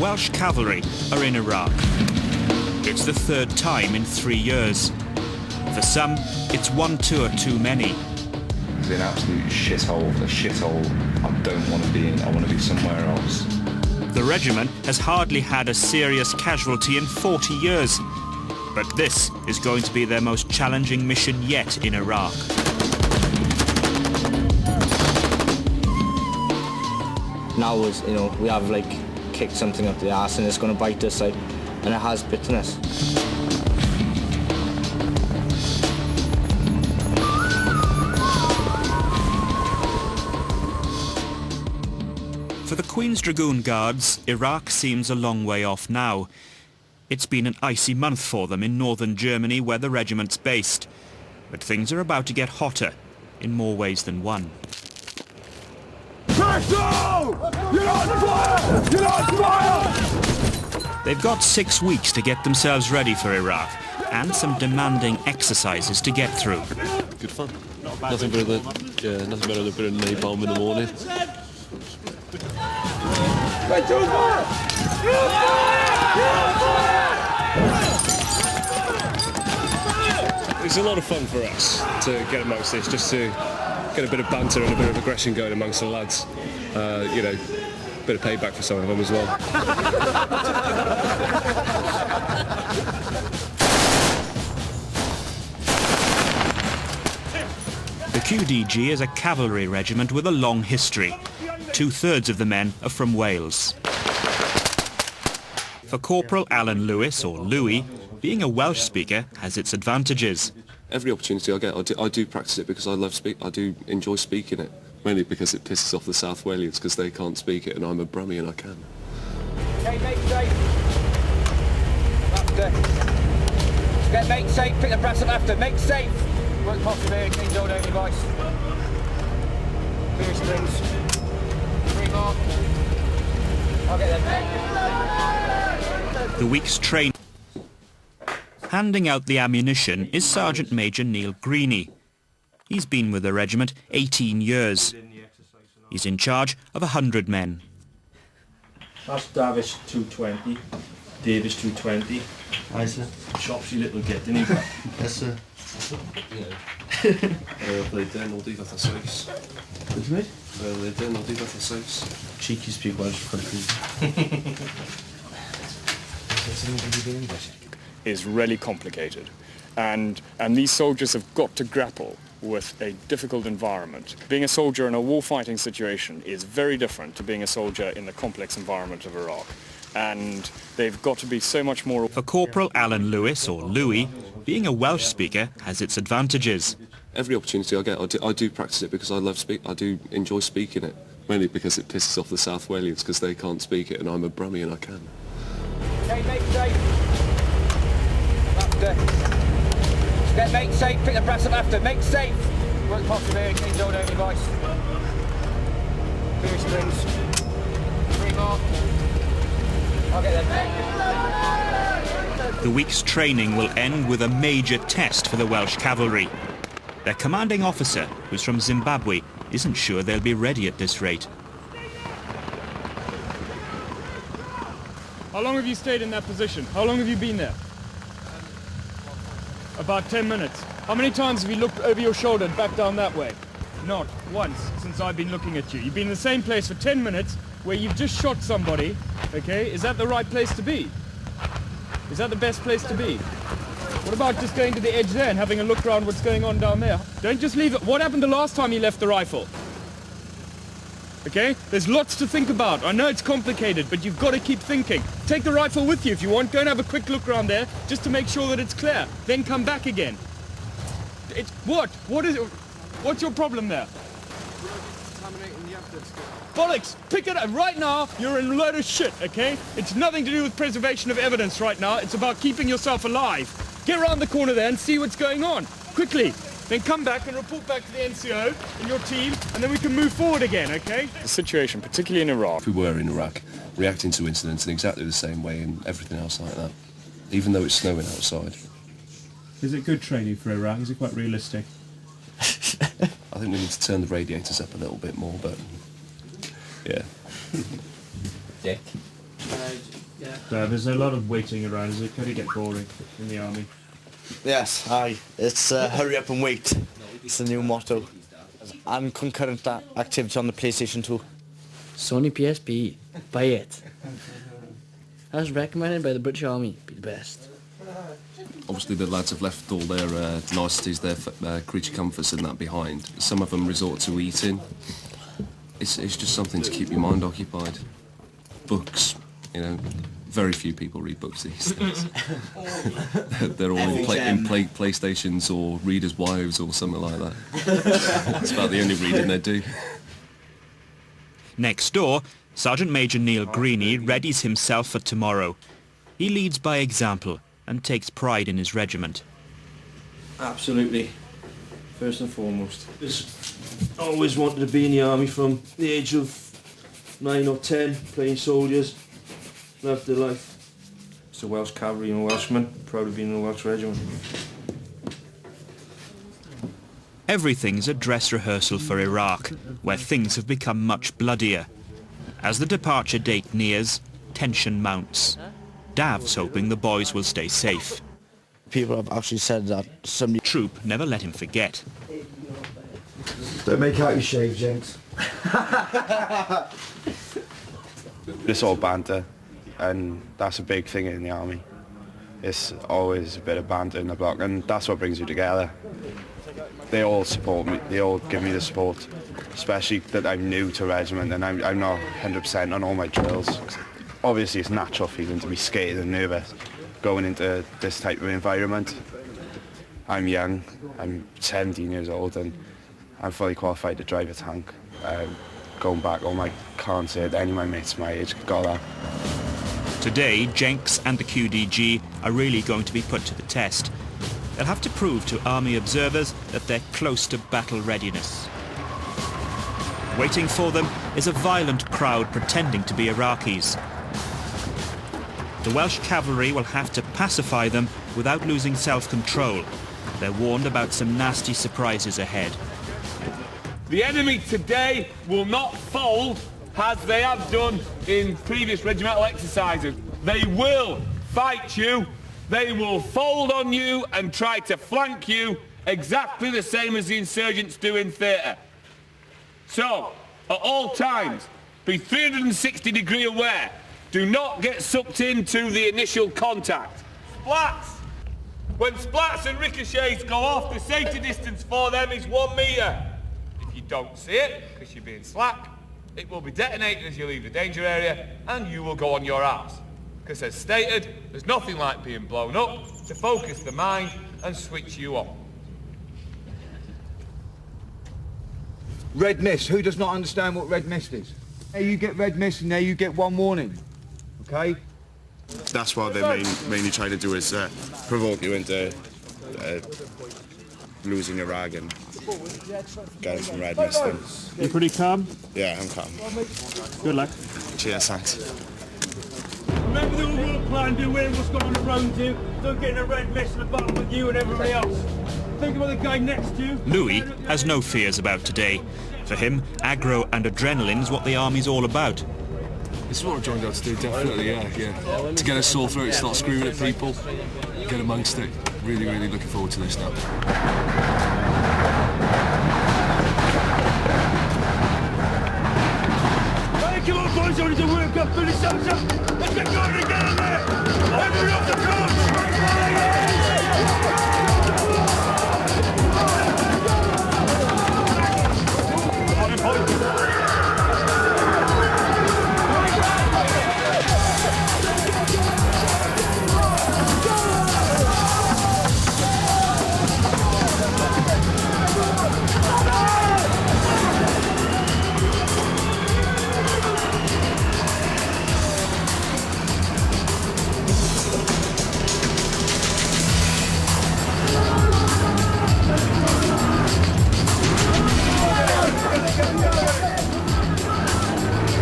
Welsh cavalry are in Iraq. It's the third time in 3 years. For some, it's one tour too many. It's an absolute shithole, a shithole I don't want to be in. I want to be somewhere else. The regiment has hardly had a serious casualty in 40 years. But this is going to be their most challenging mission yet in Iraq. Now is, we have kicked something up the arse and it's going to bite us, and it has bitten us. For the Queen's Dragoon Guards, Iraq seems a long way off now. It's been an icy month for them in northern Germany where the regiment's based. But things are about to get hotter in more ways than one. You're on fire! You're on fire! They've got 6 weeks to get themselves ready for Iraq and some demanding exercises to get through. Good fun. Nothing better than a bit of napalm in the morning. It's a lot of fun for us to get amongst this, just to get a bit of banter and a bit of aggression going amongst the lads. A bit of payback for some of them as well. The QDG is a cavalry regiment with a long history. 2/3 of the men are from Wales. For Corporal Alan Lewis, or Louis, being a Welsh speaker has its advantages. Every opportunity I get, I do practice it because I do enjoy speaking it. Mainly because it pisses off the South Walians because they can't speak it and I'm a Brummie and I can. Okay, mate safe. After. Get mate safe, pick the brass up after. Mate safe. Work possible here, clean door down device. Clear strings. 3 more. I'll get them. The week's training. Handing out the ammunition is Sergeant Major Neil Greeny. He's been with the regiment 18 years. He's in charge of 100 men. That's Davis 220, Davis 220. Aye, sir. Chops you little git, didn't he? Yes, sir. Cheeky speak Welsh for Is really complicated. And these soldiers have got to grapple with a difficult environment. Being a soldier in a war-fighting situation is very different to being a soldier in the complex environment of Iraq. And they've got to be so much more... For Corporal Alan Lewis, or Louis, being a Welsh speaker has its advantages. Every opportunity I get, I do practice it because I do enjoy speaking it. Mainly because it pisses off the South Walians because they can't speak it and I'm a Brummie and I can. Okay, mate safe. After. Get mate safe, pick the brass up after. Mate safe. Work possible here, clean door down device. Clear strings. 3 more. I'll get them. The week's training will end with a major test for the Welsh cavalry. Their commanding officer, who's from Zimbabwe, isn't sure they'll be ready at this rate. How long have you stayed in that position? How long have you been there? About 10 minutes. How many times have you looked over your shoulder and back down that way? Not once since I've been looking at you. You've been in the same place for 10 minutes where you've just shot somebody, okay? Is that the right place to be? Is that the best place to be? What about just going to the edge there and having a look around what's going on down there? Don't just leave it. What happened the last time you left the rifle? Okay? There's lots to think about. I know it's complicated, but you've got to keep thinking. Take the rifle with you if you want. Go and have a quick look around there just to make sure that it's clear. Then come back again. What? What is it? What's your problem there? Bollocks! Pick it up! Right now, you're in a load of shit, okay? It's nothing to do with preservation of evidence right now. It's about keeping yourself alive. Get around the corner there and see what's going on. Quickly! Then come back and report back to the NCO and your team, and then we can move forward again, okay? The situation, particularly in Iraq... If we were in Iraq, reacting to incidents in exactly the same way and everything else like that, even though it's snowing outside. Is it good training for Iraq? Is it quite realistic? I think we need to turn the radiators up a little bit more, but... yeah. Dick. There's a lot of waiting around. It could get boring in the army. Yes, aye. It's hurry up and wait. It's the new motto. And concurrent activity on the PlayStation 2. Sony PSP. Buy it. As recommended by the British Army. Be the best. Obviously the lads have left all their niceties, their creature comforts and that behind. Some of them resort to eating. It's just something to keep your mind occupied. Books, you know, very few people read books these days. They're all in PlayStations or Readers' Wives or something like that. It's about the only reading they do. Next door, Sergeant Major Neil Greeny readies himself for tomorrow. He leads by example and takes pride in his regiment. Absolutely. First and foremost. Just always wanted to be in the army from the age of 9 or 10, playing soldiers. Loved the life. It's a Welsh cavalry and a Welshman. Proud of being in the Welsh regiment. Everything's a dress rehearsal for Iraq, where things have become much bloodier. As the departure date nears, tension mounts. Dav's hoping the boys will stay safe. People have actually said that some Troop never let him forget. Don't make out your shave, gents. It's all banter, and that's a big thing in the army. It's always a bit of banter in the block, and that's what brings you together. They all support me, they all give me the support, especially that I'm new to regiment and I'm not 100% on all my drills. Obviously it's natural feeling to be scared and nervous going into this type of environment. I'm young, I'm 17 years old and I'm fully qualified to drive a tank. Going back, I can't say that any of my mates my age got that. Today, Jenks and the QDG are really going to be put to the test. They'll have to prove to army observers that they're close to battle readiness. Waiting for them is a violent crowd pretending to be Iraqis. The Welsh cavalry will have to pacify them without losing self-control. They're warned about some nasty surprises ahead. The enemy today will not fold as they have done in previous regimental exercises. They will fight you, they will fold on you and try to flank you exactly the same as the insurgents do in theatre. So, at all times, be 360-degree aware. Do not get sucked into the initial contact. Splats! When splats and ricochets go off, the safety distance for them is 1 metre. If you don't see it, because you're being slack, it will be detonated as you leave the danger area and you will go on your arse. Because as stated, there's nothing like being blown up to focus the mind and switch you on. Red mist. Who does not understand what red mist is? There you get red mist and there you get one warning. Okay? That's what they mainly try to do is provoke you into losing your rag and getting some red mist in. You pretty calm? Yeah, I'm calm. Good luck. Cheers, thanks. Remember the overall plan, be aware of what's going on around you. Don't get in a red mist in the bottom with you and everybody else. Think about the guy next to you. Louis has no fears about today. For him, aggro and adrenaline's what the army's all about. It's what I joined out to do, definitely, yeah. To get a sore throat, start screaming at people, get amongst it. Really, really looking forward to this now. Hey, come on, boys, only to work up, fill yourselves up. Let's get going and get in there. Open up the front.